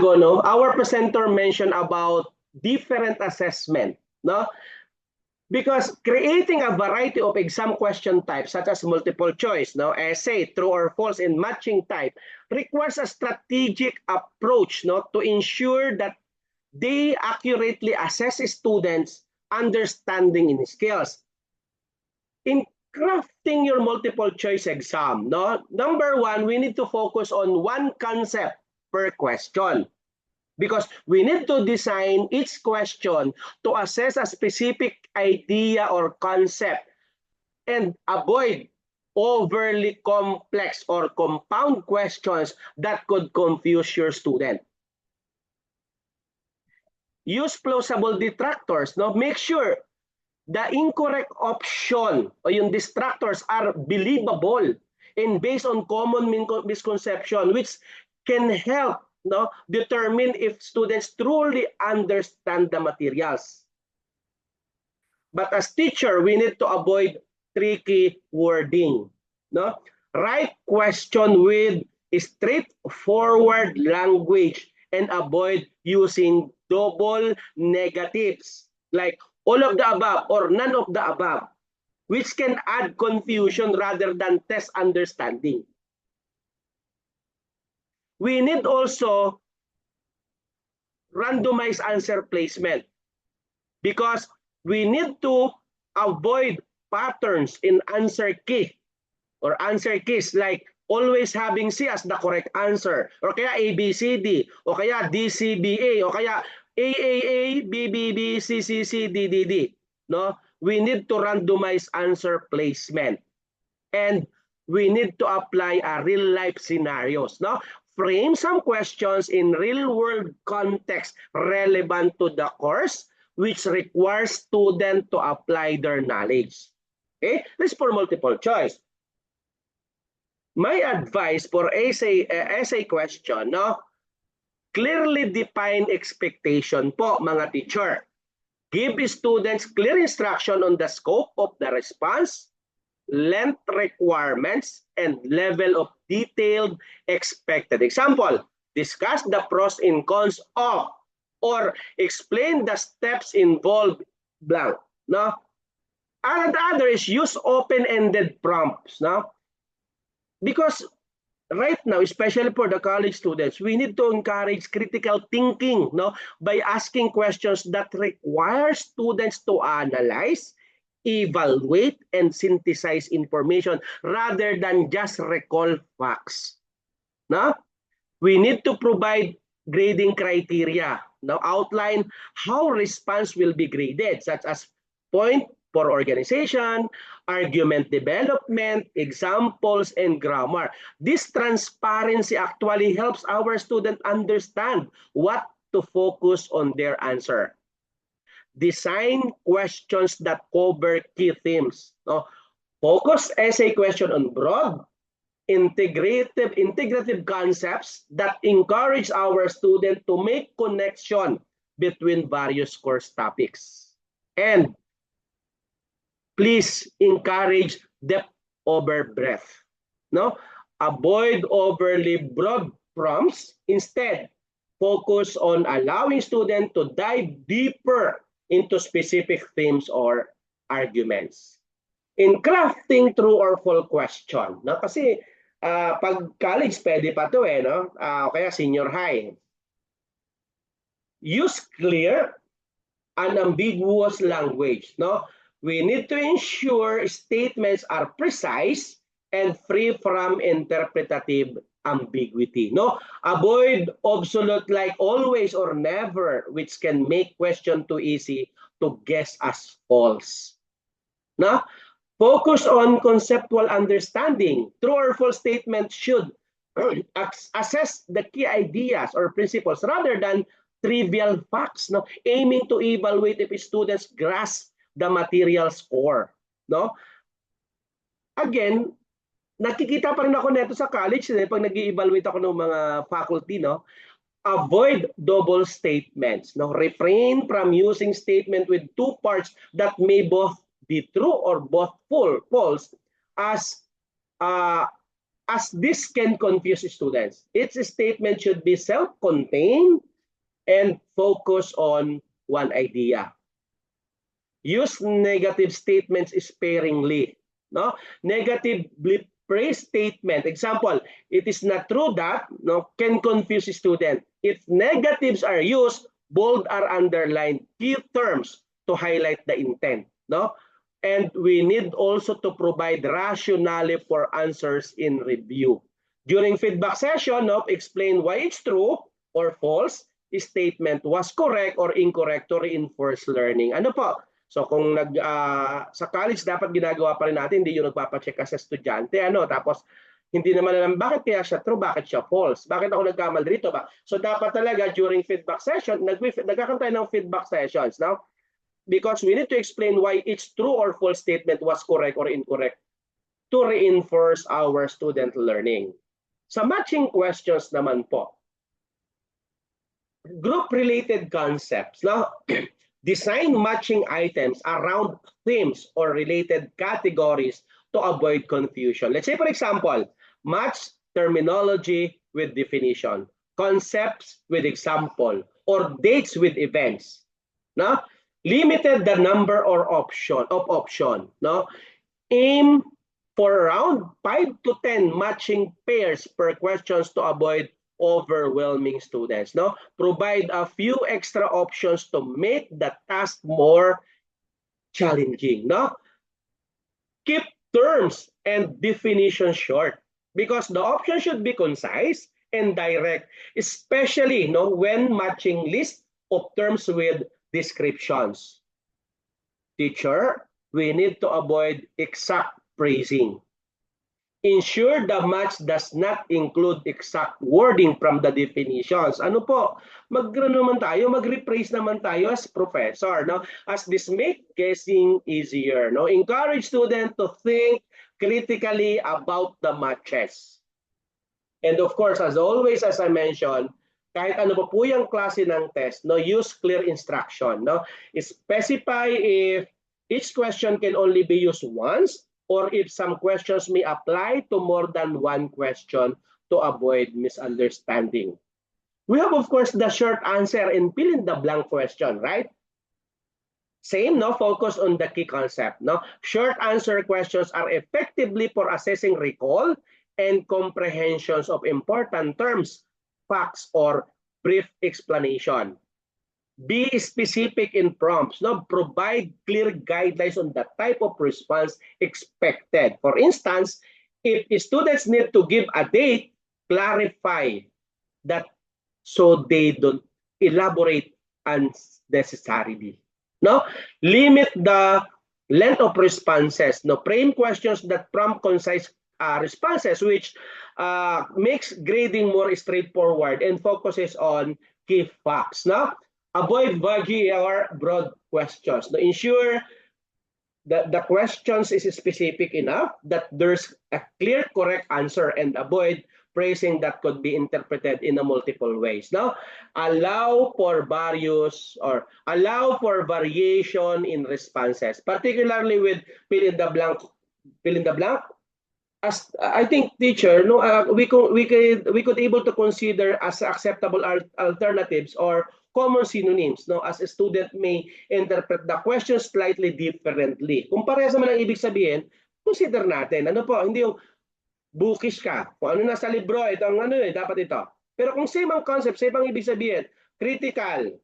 while ago, no, our presenter mentioned about different assessment, no? Because creating a variety of exam question types, such as multiple choice, no, essay, true or false, and matching type, requires a strategic approach, no, to ensure that they accurately assess students' understanding and skills. In crafting your multiple choice exam, no, number one, we need to focus on one concept per question, because we need to design each question to assess a specific idea or concept and avoid overly complex or compound questions that could confuse your student. Use plausible detractors. No? Make sure the incorrect option o yung distractors are believable and based on common misconception, which can help, no, determine if students truly understand the materials. But as teacher, we need to avoid tricky wording. No? Write question with straightforward language and avoid using double negatives like all of the above or none of the above, which can add confusion rather than test understanding. We need also randomized answer placement because we need to avoid patterns in answer key or answer keys like always having C as the correct answer or kaya ABCD o kaya DCBA o kaya AAA, BBB, CCC, DDD. No? We need to randomize answer placement. And we need to apply a real-life scenarios. No? Frame some questions in real-world context relevant to the course, which requires students to apply their knowledge. Okay? This is for multiple choice. My advice for essay question, no? Clearly define expectation po, mga teacher. Give students clear instruction on the scope of the response, length requirements, and level of detailed expected. Example, discuss the pros and cons of or explain the steps involved blank. No? And the other is use open-ended prompts. No? Because right now, especially for the college students, we need to encourage critical thinking, no, by asking questions that require students to analyze, evaluate, and synthesize information rather than just recall facts. No? We need to provide grading criteria. Now, outline how response will be graded, such as point for organization, argument development, examples, and grammar. This transparency actually helps our students understand what to focus on their answer. Design questions that cover key themes. No? Focus essay question on broad, integrative concepts that encourage our students to make connection between various course topics. And please encourage depth over breadth. No? Avoid overly broad prompts. Instead, focus on allowing students to dive deeper into specific themes or arguments. In crafting true or false question, no? Kasi pag college, pwede pa to no? Kaya senior high. Use clear, unambiguous language, no? We need to ensure statements are precise and free from interpretative ambiguity. No, avoid obsolete like always or never, which can make question too easy to guess as false. No, focus on conceptual understanding. True or false statement should assess the key ideas or principles rather than trivial facts. No, aiming to evaluate if students grasp the material score. No? Again, nakikita pa rin ako nito sa college pag nag-i-evaluate ako ng mga faculty, no? Avoid double statements. No? Refrain from using statement with two parts that may both be true or both false, as as this can confuse students. Its statement should be self-contained and focus on one idea. Use negative statements sparingly. No? Negatively praise statement. Example, it is not true that, no, can confuse student. If negatives are used, bold or underlined key terms to highlight the intent. No? And we need also to provide rationale for answers in review. During feedback session, no, explain why it's true or false statement was correct or incorrect to reinforce learning. Ano po? So kung sa college dapat ginagawa pa rin natin, hindi yung nagpapacheck ka sa estudyante, ano, tapos hindi naman alam bakit kaya siya true, bakit siya false, bakit ako nagkamali dito ba? So dapat talaga during feedback session, nagkakaroon tayo ng feedback sessions, no? Because we need to explain why each true or false statement was correct or incorrect to reinforce our student learning. Sa matching questions naman po, group-related concepts, no? Design matching items around themes or related categories to avoid confusion. Let's say, for example, match terminology with definition, concepts with example, or dates with events. No? Limited the number or option. No? Aim for around 5 to 10 matching pairs per questions to avoid overwhelming students. No, provide a few extra options to make the task more challenging. No, keep terms and definitions short because the option should be concise and direct, especially, no, when matching list of terms with descriptions. Teacher, we need to avoid exact phrasing. Ensure the match does not include exact wording from the definitions. Ano po? Mag-rephrase naman tayo as professor, no? As this make guessing easier, no? Encourage students to think critically about the matches. And of course, as always, as I mentioned, kahit ano po yung klase ng test, no, use clear instruction, no? Specify if each question can only be used once, or if some questions may apply to more than one question to avoid misunderstanding. We have, of course, the short answer and fill in the blank question, right? Same, no? Focus on the key concept, no? Short answer questions are effectively for assessing recall and comprehensions of important terms, facts, or brief explanation. Be specific in prompts. No? Provide clear guidelines on the type of response expected. For instance, if students need to give a date, clarify that so they don't elaborate unnecessarily. No? Limit the length of responses. No? Frame questions that prompt concise responses, which makes grading more straightforward and focuses on key facts. No? Avoid vague or broad questions. To ensure that the questions is specific enough that there's a clear correct answer and avoid phrasing that could be interpreted in a multiple ways. Now, allow for variation in responses, particularly with fill in the blank. As I think, teacher, no, we could able to consider as acceptable alternatives or common synonyms, no, as a student may interpret the question slightly differently. Kung parehas naman ang ibig sabihin, consider natin. Ano po, hindi yung bookish ka. Kung ano nasa libro, ito ang ano dapat ito. Pero kung same ang concept, same ang ibig sabihin, critical,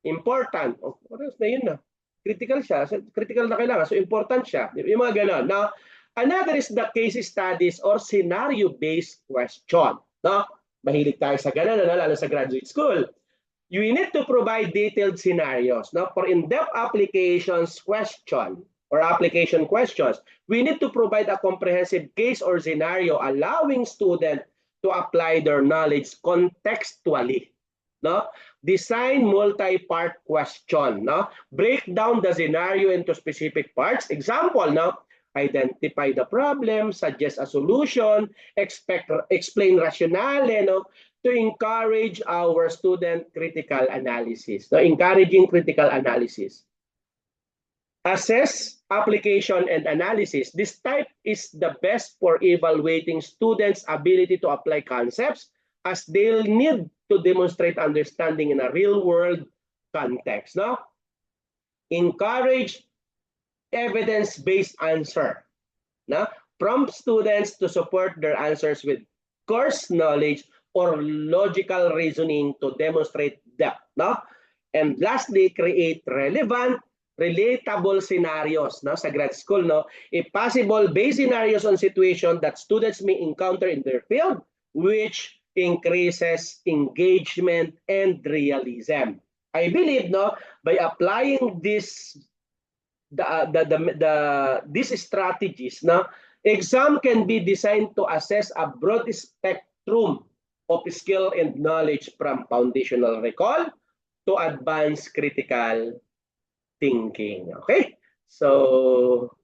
important, parehas na yun na. Critical siya, critical na kailangan, so important siya. Yung mga ganon. Now, another is the case studies or scenario-based question. No? Mahilig tayo sa ganon, lalo sa graduate school. You need to provide detailed scenarios. No? For in-depth applications question or application questions, we need to provide a comprehensive case or scenario allowing students to apply their knowledge contextually. No? Design multi-part question. No? Break down the scenario into specific parts. Example, no? Identify the problem, suggest a solution, explain rationale, no? To encourage our student critical analysis. So, encouraging critical analysis. Assess application and analysis. This type is the best for evaluating students' ability to apply concepts, as they'll need to demonstrate understanding in a real-world context. No? Encourage evidence-based answer. No? Prompt students to support their answers with course knowledge or logical reasoning to demonstrate depth. No? And lastly, create relevant, relatable scenarios, no, sa grad school, no, if possible, base scenarios on situation that students may encounter in their field, which increases engagement and realism. I believe, no, by applying these these strategies, no, exam can be designed to assess a broad spectrum of skill and knowledge, from foundational recall to advanced critical thinking. Okay? So,